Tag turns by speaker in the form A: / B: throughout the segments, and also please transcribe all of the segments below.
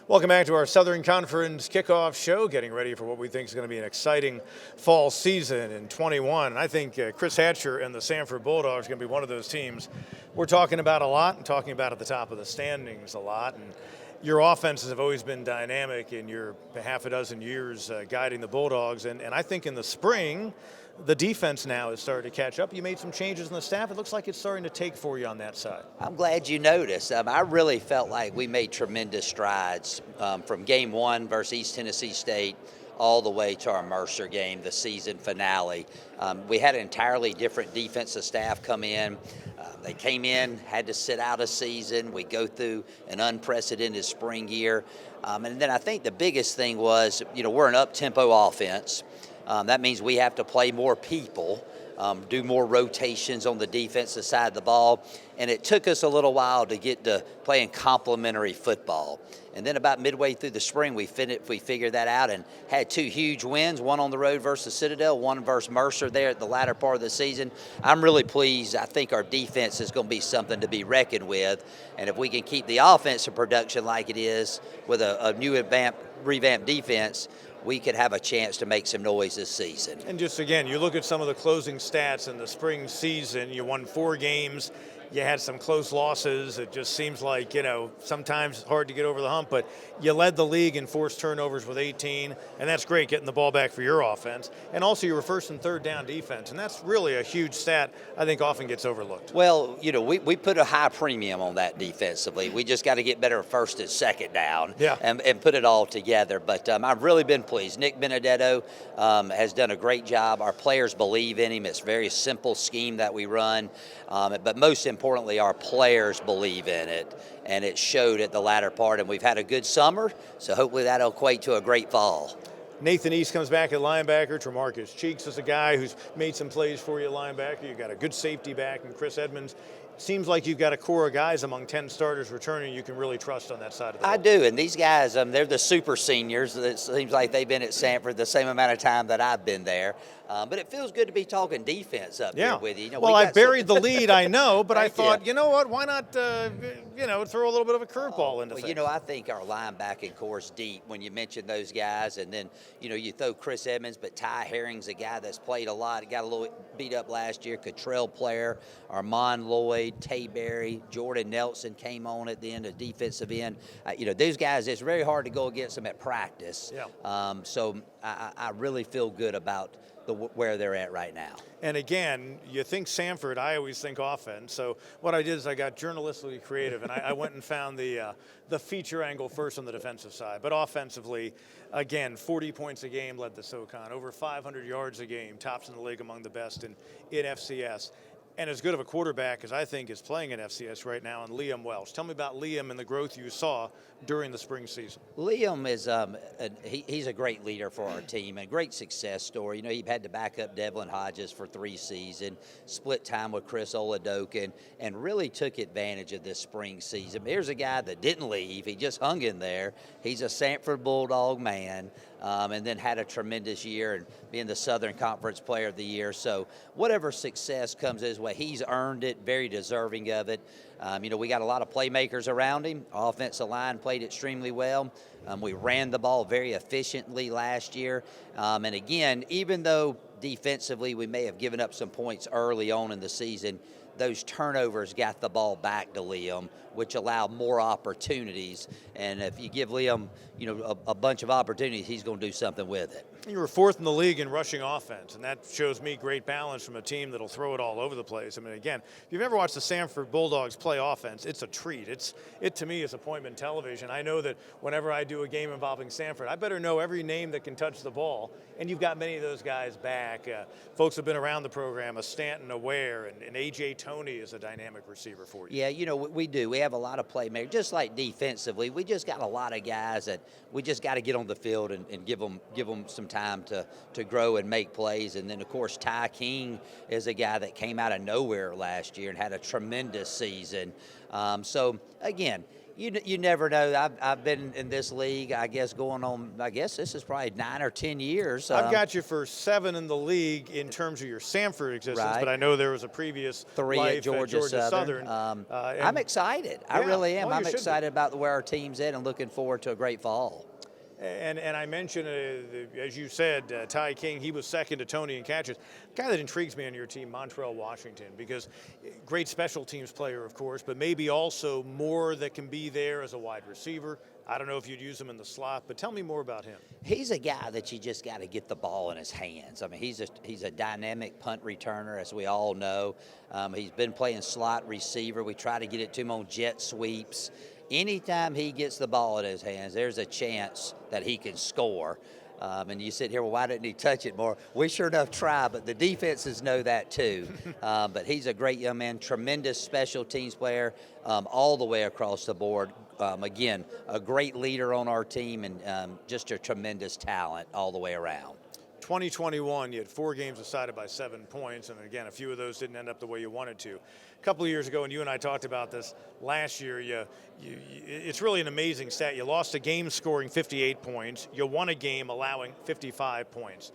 A: Welcome back to our Southern Conference kickoff show, getting ready for what we think is going to be an exciting fall season in 21. And I think Chris Hatcher and the Samford Bulldogs are going to be one of those teams we're talking about a lot and talking about at the top of the standings a lot. And your offenses have always been dynamic in your half a dozen years guiding the Bulldogs. And I think in the spring, the defense now is starting to catch up. You made some changes in the staff. It looks like it's starting to take for you on that side.
B: I'm glad you noticed. I really felt like we made tremendous strides from game one versus East Tennessee State all the way to our Mercer game, the season finale. We had an entirely different defensive staff come in. They came in, had to sit out a season. We go through an unprecedented spring year. And then I think the biggest thing was, we're an up-tempo offense. That means we have to play more people, do more rotations on the defensive side of the ball. And it took us a little while to get to playing complementary football. And then about midway through the spring, we figured that out and had two huge wins, one on the road versus Citadel, one versus Mercer there at the latter part of the season. I'm really pleased. I think our defense is going to be something to be reckoned with. And if we can keep the offensive production like it is with a new revamped defense, we could have a chance to make some noise this season.
A: And just again, you look at some of the closing stats in the spring season, you won 4 games, you had some close losses. It just seems like, sometimes it's hard to get over the hump, but you led the league in forced turnovers with 18, and that's great getting the ball back for your offense. And also you were first and third down defense, and that's really a huge stat I think often gets overlooked.
B: Well, we put a high premium on that defensively. We just got to get better first and second down and put it all together. But I've really been pleased. Nick Benedetto has done a great job. Our players believe in him. It's a very simple scheme that we run. But most importantly, our players believe in it, and it showed at the latter part. And we've had a good summer, so hopefully that'll equate to a great fall.
A: Nathan East comes back at linebacker. Tremarcus Cheeks is a guy who's made some plays for you at linebacker. You've got a good safety back, and Chris Edmonds. Seems like you've got a core of guys among 10 starters returning you can really trust on that side of the ball.
B: I do, and these guys, they're the super seniors. It seems like they've been at Samford the same amount of time that I've been there. But it feels good to be talking defense up here with you.
A: Well, I buried the lead, I know, but I thought, you know what, why not, throw a little bit of a curveball into things.
B: I think our linebacking core is deep when you mention those guys. And then, you throw Chris Edmonds, but Ty Herring's a guy that's played a lot. Got a little beat up last year. Cottrell player, Armand Lloyd, Tay Berry, Jordan Nelson came on at the end of defensive end. Those guys, it's very hard to go against them at practice. So I really feel good about where they're at right now.
A: And again, you think Samford, I always think offense. So what I did is I got journalistically creative, and I went and found the feature angle first on the defensive side. But offensively, again, 40 points a game led the SoCon, over 500 yards a game, tops in the league among the best in FCS. And as good of a quarterback as I think is playing in FCS right now, and Liam Welsh. Tell me about Liam and the growth you saw during the spring season.
B: Liam is he's a great leader for our team and a great success story. He had to back up Devlin Hodges for 3 seasons, split time with Chris Oladokin, and really took advantage of this spring season. Here's a guy that didn't leave. He just hung in there. He's a Samford Bulldog man. And then had a tremendous year and being the Southern Conference Player of the Year. So whatever success comes his way, he's earned it, very deserving of it. We got a lot of playmakers around him. Our offensive line played extremely well. We ran the ball very efficiently last year. And again, even though defensively we may have given up some points early on in the season, those turnovers got the ball back to Liam, which allowed more opportunities. And if you give Liam, a bunch of opportunities, he's going to do something with it.
A: You were 4th in the league in rushing offense, and that shows me great balance from a team that'll throw it all over the place. I mean, again, if you've ever watched the Samford Bulldogs play offense, it's a treat. It to me is appointment television. I know that whenever I do a game involving Samford, I better know every name that can touch the ball, and you've got many of those guys back. Folks have been around the program, a Stanton Aware, and A.J. Tony is a dynamic receiver for you.
B: Yeah, we do. We have a lot of playmakers. Just like defensively, we just got a lot of guys that we just got to get on the field and give them some time to grow and make plays. And then, of course, Ty King is a guy that came out of nowhere last year and had a tremendous season. So, again, You never know. I've been in this league, I guess, this is probably 9 or 10 years.
A: I've got you for 7 in the league in terms of your Samford existence,
B: Right.
A: but I know there was a previous
B: 3
A: life
B: at Georgia Southern. I'm excited. I really am.
A: Well,
B: I'm excited about where our team's at and looking forward to a great fall.
A: And I mentioned, as you said, Ty King, he was second to Tony in catches. The guy that intrigues me on your team, Montrell Washington, because great special teams player, of course, but maybe also more that can be there as a wide receiver. I don't know if you'd use him in the slot, but tell me more about him.
B: He's a guy that you just got to get the ball in his hands. I mean, he's a dynamic punt returner, as we all know. He's been playing slot receiver. We try to get it to him on jet sweeps. Anytime he gets the ball in his hands, there's a chance that he can score. And you sit here, well, why didn't he touch it more? We sure enough try, but the defenses know that too. But he's a great young man, tremendous special teams player all the way across the board. Again, a great leader on our team and just a tremendous talent all the way around.
A: 2021, you had 4 games decided by 7 points, and again, a few of those didn't end up the way you wanted to. A couple of years ago, and you and I talked about this last year, it's really an amazing stat. You lost a game scoring 58 points. You won a game allowing 55 points.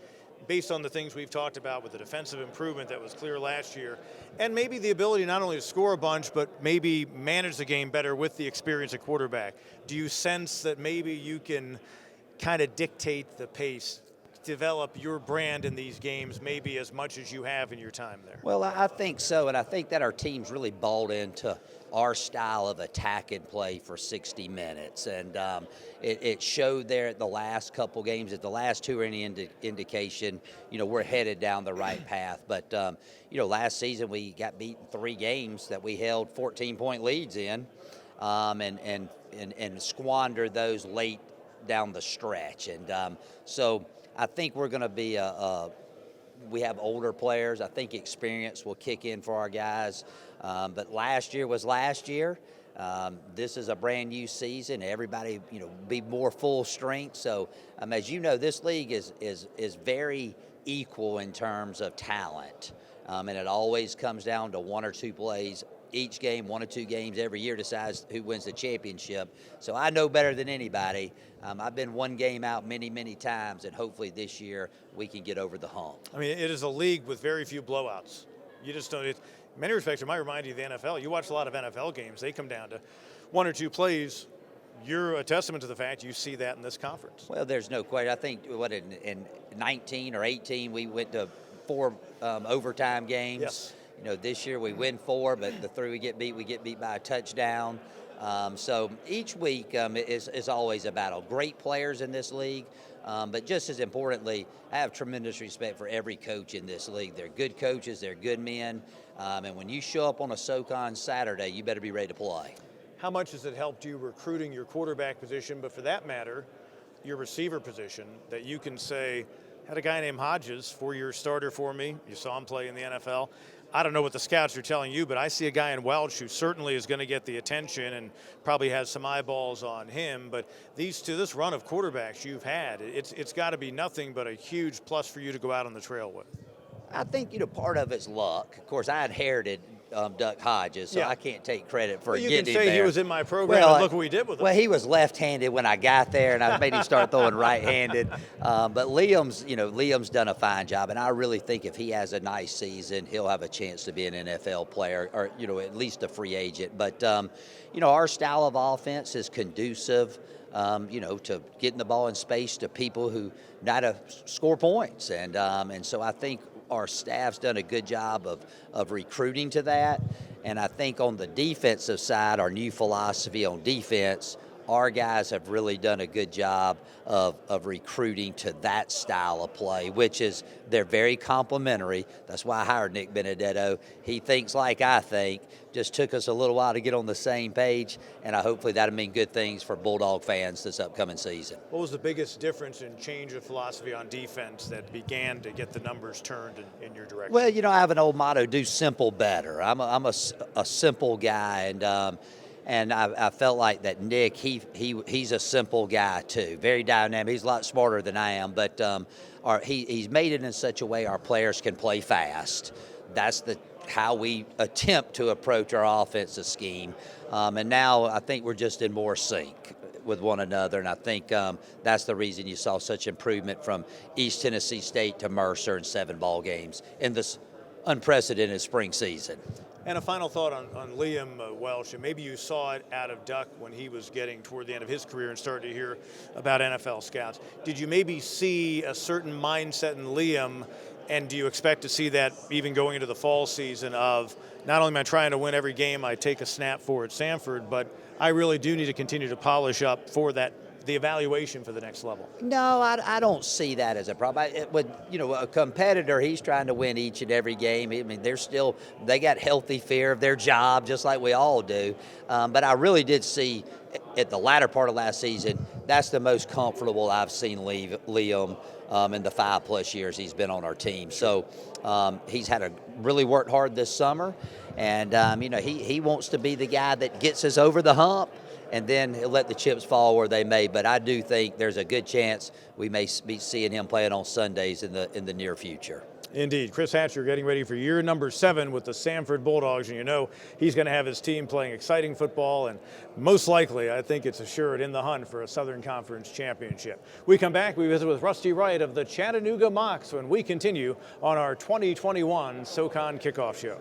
A: Based on the things we've talked about with the defensive improvement that was clear last year, and maybe the ability not only to score a bunch, but maybe manage the game better with the experience at quarterback, do you sense that maybe you can kind of dictate the pace, develop your brand in these games maybe as much as you have in your time there?
B: Well, I think so, and I think that our team's really bought into our style of attack and play for 60 minutes, and it showed there at the last couple games. At the last 2 are any indication, we're headed down the right path. But last season we got beaten 3 games that we held 14-point leads in, and squandered those late down the stretch, and so I think we're going to be we have older players. I think experience will kick in for our guys. But last year was last year. This is a brand new season. Everybody, be more full strength. So, as you know, this league is very equal in terms of talent. And it always comes down to 1 or 2 plays each game. 1 or 2 games every year decides who wins the championship. So I know better than anybody. I've been 1 game out many, many times, and hopefully this year we can get over the hump.
A: I mean, it is a league with very few blowouts. You just don't. In many respects, it might remind you of the NFL. You watch a lot of NFL games. They come down to 1 or 2 plays. You're a testament to the fact you see that in this conference.
B: Well, there's no question. I think, in 19 or 18, we went to 4 overtime games.
A: Yes.
B: This year we win 4, but the 3 we get beat by a touchdown. So each week is always a battle. Great players in this league, but just as importantly, I have tremendous respect for every coach in this league. They're good coaches, they're good men, and when you show up on a SoCon Saturday, you better be ready to play.
A: How much has it helped you recruiting your quarterback position, but for that matter, your receiver position, that you can say, had a guy named Hodges, 4-year starter for me. You saw him play in the NFL. I don't know what the scouts are telling you, but I see a guy in Welch who certainly is going to get the attention and probably has some eyeballs on him. But this run of quarterbacks you've had, it's got to be nothing but a huge plus for you to go out on the trail with.
B: I think, part of it's luck. Of course, I inherited Duck Hodges, so I can't take credit for getting him there.
A: You can say he was in my program, and look what we did with him.
B: Well, he was left-handed when I got there, and I made him start throwing right-handed. But Liam's done a fine job, and I really think if he has a nice season, he'll have a chance to be an NFL player, or at least a free agent. But our style of offense is conducive, to getting the ball in space to people who know how to score points, and so I think our staff's done a good job of recruiting to that. And I think on the defensive side, our new philosophy on defense, our guys have really done a good job of recruiting to that style of play, which is they're very complementary. That's why I hired Nick Benedetto. He thinks like I think. Just took us a little while to get on the same page, and hopefully that'll mean good things for Bulldog fans this upcoming season.
A: What was the biggest difference in change of philosophy on defense that began to get the numbers turned in your direction?
B: Well, I have an old motto: do simple better. I'm a simple guy, and I felt like that Nick, he's a simple guy too, very dynamic. He's a lot smarter than I am, but he's made it in such a way our players can play fast. That's how we attempt to approach our offensive scheme. And now I think we're just in more sync with one another, and I think that's the reason you saw such improvement from East Tennessee State to Mercer in 7 ball games in this unprecedented spring season.
A: And a final thought on Liam Welsh, and maybe you saw it out of Duck when he was getting toward the end of his career and started to hear about NFL scouts. Did you maybe see a certain mindset in Liam, and do you expect to see that even going into the fall season of not only am I trying to win every game I take a snap for at Samford, but I really do need to continue to polish up for the evaluation for the next level?
B: No, I don't see that as a problem. A competitor, he's trying to win each and every game. I mean, they got healthy fear of their job, just like we all do. But I really did see at the latter part of last season, that's the most comfortable I've seen Liam in the 5+ years he's been on our team. So he's really worked hard this summer, and he wants to be the guy that gets us over the hump, and then he'll let the chips fall where they may. But I do think there's a good chance we may be seeing him playing on Sundays in the near future.
A: Indeed. Chris Hatcher getting ready for year number 7 with the Samford Bulldogs, and he's going to have his team playing exciting football, and most likely, I think it's assured, in the hunt for a Southern Conference championship. We come back, we visit with Rusty Wright of the Chattanooga Mocs when we continue on our 2021 SoCon Kickoff Show.